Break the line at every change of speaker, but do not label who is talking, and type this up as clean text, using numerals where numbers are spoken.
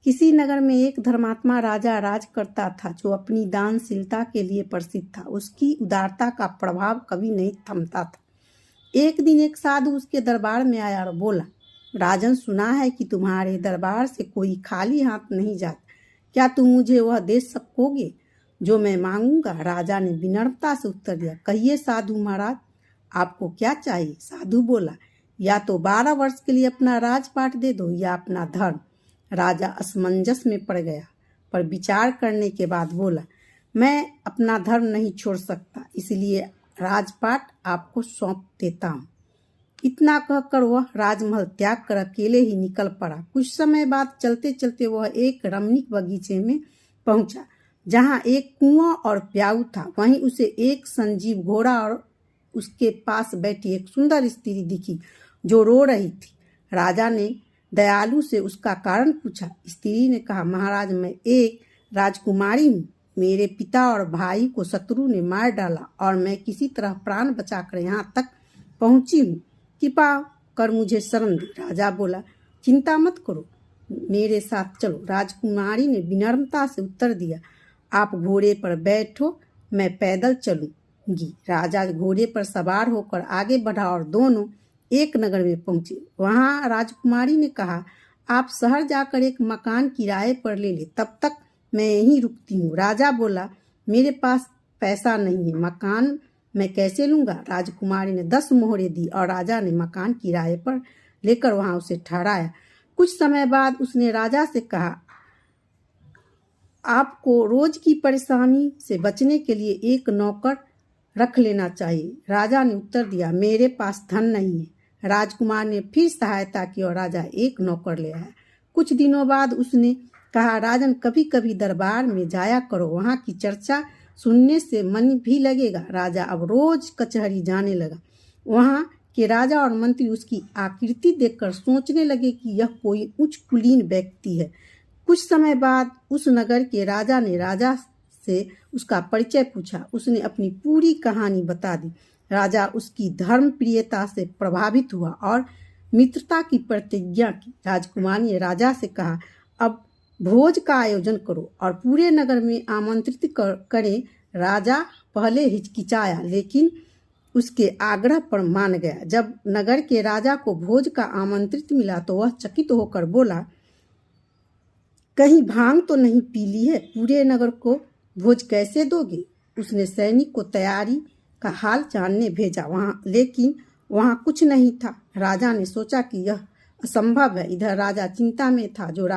किसी नगर में एक धर्मात्मा राजा राज करता था जो अपनी दानशीलता के लिए प्रसिद्ध था। उसकी उदारता का प्रभाव कभी नहीं थमता था। एक दिन एक साधु उसके दरबार में आया और बोला, राजन, सुना है कि तुम्हारे दरबार से कोई खाली हाथ नहीं जाता। क्या तुम मुझे वह दे सकोगे जो मैं मांगूंगा? राजा ने विनम्रता से उत्तर दिया, कहिए साधु महाराज, आपको क्या चाहिए? साधु बोला, या तो 12 वर्ष के लिए अपना राजपाट दे दो या अपना धर्म। राजा असमंजस में पड़ गया, पर विचार करने के बाद बोला, मैं अपना धर्म नहीं छोड़ सकता, इसलिए राजपाट आपको सौंप देता हूँ। इतना कहकर वह राजमहल त्याग कर अकेले ही निकल पड़ा। कुछ समय बाद चलते चलते वह एक रमणीक बगीचे में पहुंचा, जहां एक कुआं और प्याऊ था। वहीं उसे एक संजीव घोड़ा और उसके पास बैठी एक सुंदर स्त्री दिखी जो रो रही थी। राजा ने दयालु से उसका कारण पूछा। स्त्री ने कहा, महाराज, मैं एक राजकुमारी हूँ। मेरे पिता और भाई को शत्रु ने मार डाला और मैं किसी तरह प्राण बचाकर यहाँ तक पहुंची हूँ। कृपा कर मुझे शरण दे। राजा बोला, चिंता मत करो, मेरे साथ चलो। राजकुमारी ने विनम्रता से उत्तर दिया, आप घोड़े पर बैठो, मैं पैदल चलूंगी। राजा घोड़े पर सवार होकर आगे बढ़ा और दोनों एक नगर में पहुंचे। वहां राजकुमारी ने कहा, आप शहर जाकर एक मकान किराए पर ले ले, तब तक मैं यहीं रुकती हूँ। राजा बोला, मेरे पास पैसा नहीं है, मकान मैं कैसे लूंगा? राजकुमारी ने 10 मोहरें दी और राजा ने मकान किराए पर लेकर वहां उसे ठहराया। कुछ समय बाद उसने राजा से कहा, आपको रोज की परेशानी से बचने के लिए एक नौकर रख लेना चाहिए। राजा ने उत्तर दिया, मेरे पास धन नहीं है। राजकुमार ने फिर सहायता की और राजा एक नौकर ले आया। कुछ दिनों बाद उसने कहा, राजन, कभी कभी दरबार में जाया करो, वहां की चर्चा सुनने से मन भी लगेगा। राजा अब रोज कचहरी जाने लगा। वहां के राजा और मंत्री उसकी आकृति देखकर सोचने लगे कि यह कोई उच्च कुलीन व्यक्ति है। कुछ समय बाद उस नगर के राजा ने राजा से उसका परिचय पूछा। उसने अपनी पूरी कहानी बता दी। राजा उसकी धर्म प्रियता से प्रभावित हुआ और मित्रता की प्रतिज्ञा की। राजकुमार ने राजा से कहा, अब भोज का आयोजन करो और पूरे नगर में आमंत्रित करें। राजा पहले हिचकिचाया, लेकिन उसके आग्रह पर मान गया। जब नगर के राजा को भोज का आमंत्रित मिला तो वह चकित होकर बोला, कहीं भांग तो नहीं पी ली है? पूरे नगर को भोज कैसे दोगे? उसने सैनिक को तैयारी का हाल जानने भेजा, लेकिन वहां कुछ नहीं था। राजा ने सोचा कि यह असंभव है। इधर राजा चिंता में था। जो राजा